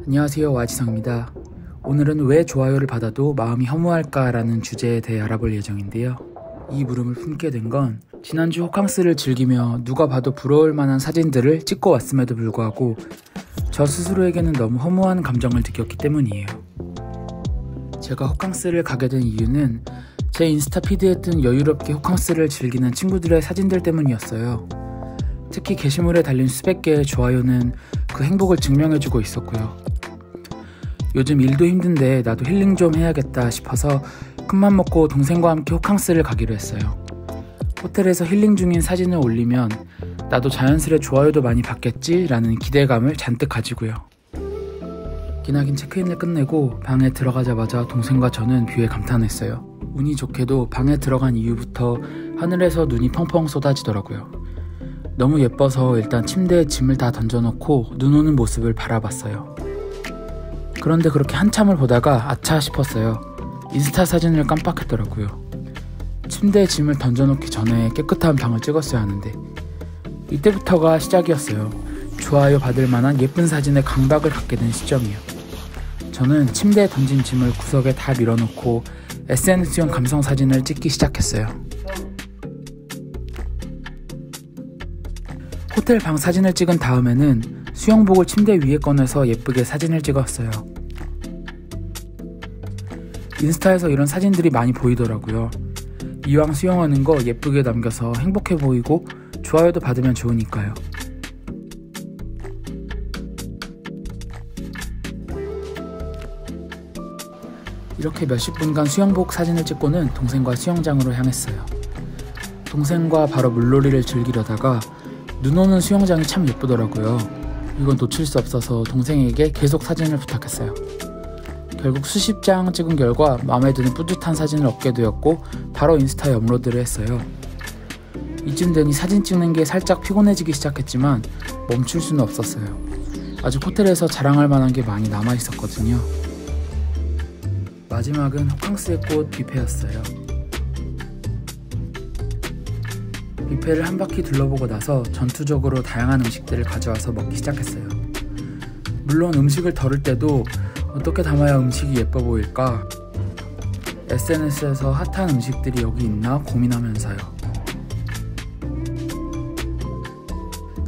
안녕하세요, 와지성입니다. 오늘은 왜 좋아요를 받아도 마음이 허무할까라는 주제에 대해 알아볼 예정인데요. 이 물음을 품게 된 건 지난주 호캉스를 즐기며 누가 봐도 부러울 만한 사진들을 찍고 왔음에도 불구하고 저 스스로에게는 너무 허무한 감정을 느꼈기 때문이에요. 제가 호캉스를 가게 된 이유는 제 인스타 피드에 뜬 여유롭게 호캉스를 즐기는 친구들의 사진들 때문이었어요. 특히 게시물에 달린 수백 개의 좋아요는 그 행복을 증명해주고 있었고요. 요즘 일도 힘든데 나도 힐링 좀 해야겠다 싶어서 큰맘 먹고 동생과 함께 호캉스를 가기로 했어요. 호텔에서 힐링 중인 사진을 올리면 나도 자연스레 좋아요도 많이 받겠지 라는 기대감을 잔뜩 가지고요. 기나긴 체크인을 끝내고 방에 들어가자마자 동생과 저는 뷰에 감탄했어요. 운이 좋게도 방에 들어간 이후부터 하늘에서 눈이 펑펑 쏟아지더라고요. 너무 예뻐서 일단 침대에 짐을 다 던져놓고 눈 오는 모습을 바라봤어요. 그런데 그렇게 한참을 보다가 아차 싶었어요. 인스타 사진을 깜빡했더라고요. 침대에 짐을 던져놓기 전에 깨끗한 방을 찍었어야 하는데 이때부터가 시작이었어요. 좋아요 받을 만한 예쁜 사진에 강박을 갖게 된 시점이요. 저는 침대에 던진 짐을 구석에 다 밀어놓고 SNS용 감성 사진을 찍기 시작했어요. 호텔 방 사진을 찍은 다음에는 수영복을 침대 위에 꺼내서 예쁘게 사진을 찍었어요. 인스타에서 이런 사진들이 많이 보이더라고요. 이왕 수영하는 거 예쁘게 남겨서 행복해 보이고 좋아요도 받으면 좋으니까요. 이렇게 몇십 분간 수영복 사진을 찍고는 동생과 수영장으로 향했어요. 동생과 바로 물놀이를 즐기려다가 눈 오는 수영장이 참 예쁘더라고요. 이건 놓칠 수 없어서 동생에게 계속 사진을 부탁했어요. 결국 수십 장 찍은 결과 마음에 드는 뿌듯한 사진을 얻게 되었고 바로 인스타에 업로드를 했어요. 이쯤 되니 사진 찍는 게 살짝 피곤해지기 시작했지만 멈출 수는 없었어요. 아직 호텔에서 자랑할 만한 게 많이 남아 있었거든요. 마지막은 호캉스의 꽃 뷔페였어요. 뷔페를 한 바퀴 둘러보고 나서 전투적으로 다양한 음식들을 가져와서 먹기 시작했어요. 물론 음식을 덜을 때도 어떻게 담아야 음식이 예뻐 보일까? SNS에서 핫한 음식들이 여기 있나 고민하면서요.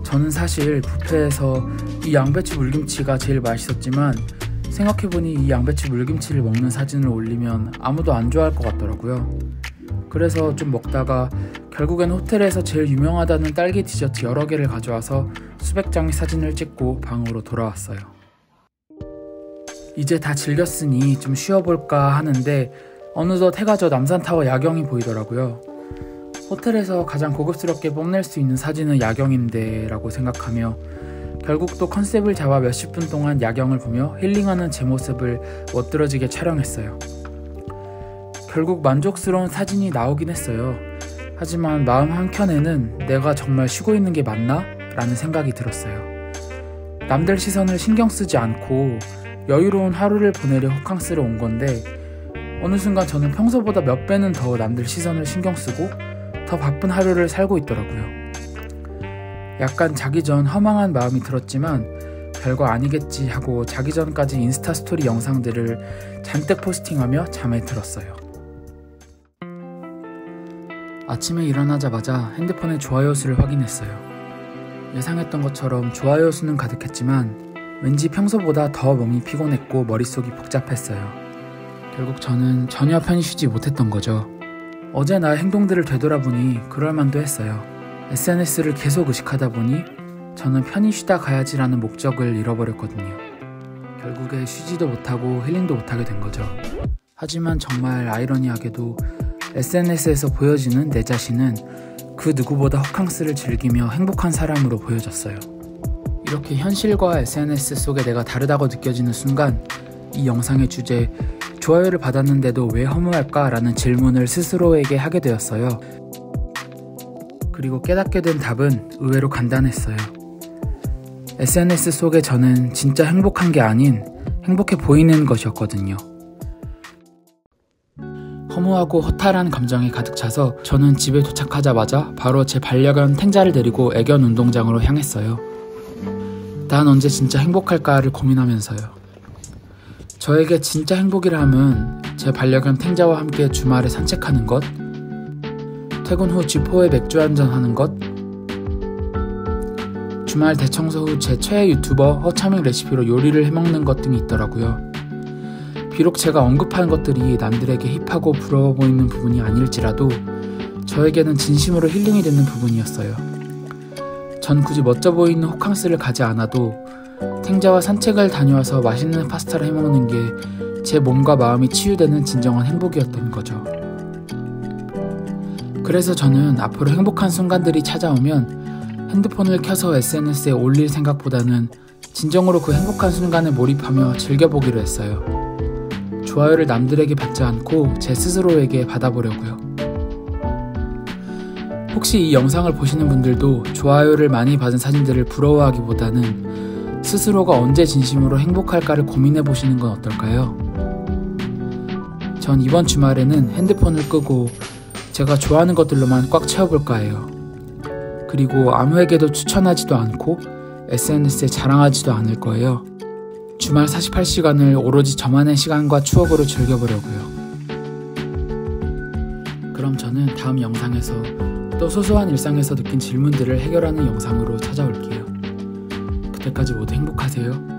저는 사실 뷔페에서 이 양배추 물김치가 제일 맛있었지만 생각해보니 이 양배추 물김치를 먹는 사진을 올리면 아무도 안 좋아할 것 같더라고요. 그래서 좀 먹다가 결국엔 호텔에서 제일 유명하다는 딸기 디저트 여러 개를 가져와서 수백 장의 사진을 찍고 방으로 돌아왔어요. 이제 다 즐겼으니 좀 쉬어볼까 하는데 어느덧 해가 져 남산타워 야경이 보이더라고요. 호텔에서 가장 고급스럽게 뽐낼 수 있는 사진은 야경인데 라고 생각하며 결국 또 컨셉을 잡아 몇십 분 동안 야경을 보며 힐링하는 제 모습을 멋들어지게 촬영했어요. 결국 만족스러운 사진이 나오긴 했어요. 하지만 마음 한켠에는 내가 정말 쉬고 있는 게 맞나? 라는 생각이 들었어요. 남들 시선을 신경 쓰지 않고 여유로운 하루를 보내려 호캉스를 온 건데 어느 순간 저는 평소보다 몇 배는 더 남들 시선을 신경 쓰고 더 바쁜 하루를 살고 있더라고요. 약간 자기 전 허망한 마음이 들었지만 별거 아니겠지 하고 자기 전까지 인스타 스토리 영상들을 잔뜩 포스팅하며 잠에 들었어요. 아침에 일어나자마자 핸드폰의 좋아요 수를 확인했어요. 예상했던 것처럼 좋아요 수는 가득했지만 왠지 평소보다 더 몸이 피곤했고 머릿속이 복잡했어요. 결국 저는 전혀 편히 쉬지 못했던 거죠. 어제 나의 행동들을 되돌아보니 그럴만도 했어요. SNS를 계속 의식하다 보니 저는 편히 쉬다 가야지라는 목적을 잃어버렸거든요. 결국에 쉬지도 못하고 힐링도 못하게 된 거죠. 하지만 정말 아이러니하게도 SNS에서 보여지는 내 자신은 그 누구보다 호캉스를 즐기며 행복한 사람으로 보여졌어요. 이렇게 현실과 SNS 속에 내가 다르다고 느껴지는 순간 이 영상의 주제 좋아요를 받았는데도 왜 허무할까? 라는 질문을 스스로에게 하게 되었어요. 그리고 깨닫게 된 답은 의외로 간단했어요. SNS 속에 저는 진짜 행복한 게 아닌 행복해 보이는 것이었거든요. 허무하고 허탈한 감정이 가득 차서 저는 집에 도착하자마자 바로 제 반려견 탱자를 데리고 애견 운동장으로 향했어요. 난 언제 진짜 행복할까를 고민하면서요. 저에게 진짜 행복이라 함은 제 반려견 탱자와 함께 주말에 산책하는 것, 퇴근 후 쥐포에 맥주 한잔 하는 것, 주말 대청소 후 제 최애 유튜버 허차밍 레시피로 요리를 해먹는 것 등이 있더라고요. 비록 제가 언급한 것들이 남들에게 힙하고 부러워 보이는 부분이 아닐지라도 저에게는 진심으로 힐링이 되는 부분이었어요. 전 굳이 멋져 보이는 호캉스를 가지 않아도 탱자와 산책을 다녀와서 맛있는 파스타를 해먹는 게 제 몸과 마음이 치유되는 진정한 행복이었던 거죠. 그래서 저는 앞으로 행복한 순간들이 찾아오면 핸드폰을 켜서 SNS에 올릴 생각보다는 진정으로 그 행복한 순간에 몰입하며 즐겨보기로 했어요. 좋아요를 남들에게 받지 않고 제 스스로에게 받아보려고요. 혹시 이 영상을 보시는 분들도 좋아요를 많이 받은 사진들을 부러워하기보다는 스스로가 언제 진심으로 행복할까를 고민해보시는 건 어떨까요? 전 이번 주말에는 핸드폰을 끄고 제가 좋아하는 것들로만 꽉 채워볼까 해요. 그리고 아무에게도 추천하지도 않고 SNS에 자랑하지도 않을 거예요. 주말 48시간을 오로지 저만의 시간과 추억으로 즐겨보려고요. 그럼 저는 다음 영상에서 또 소소한 일상에서 느낀 질문들을 해결하는 영상으로 찾아올게요. 그때까지 모두 행복하세요.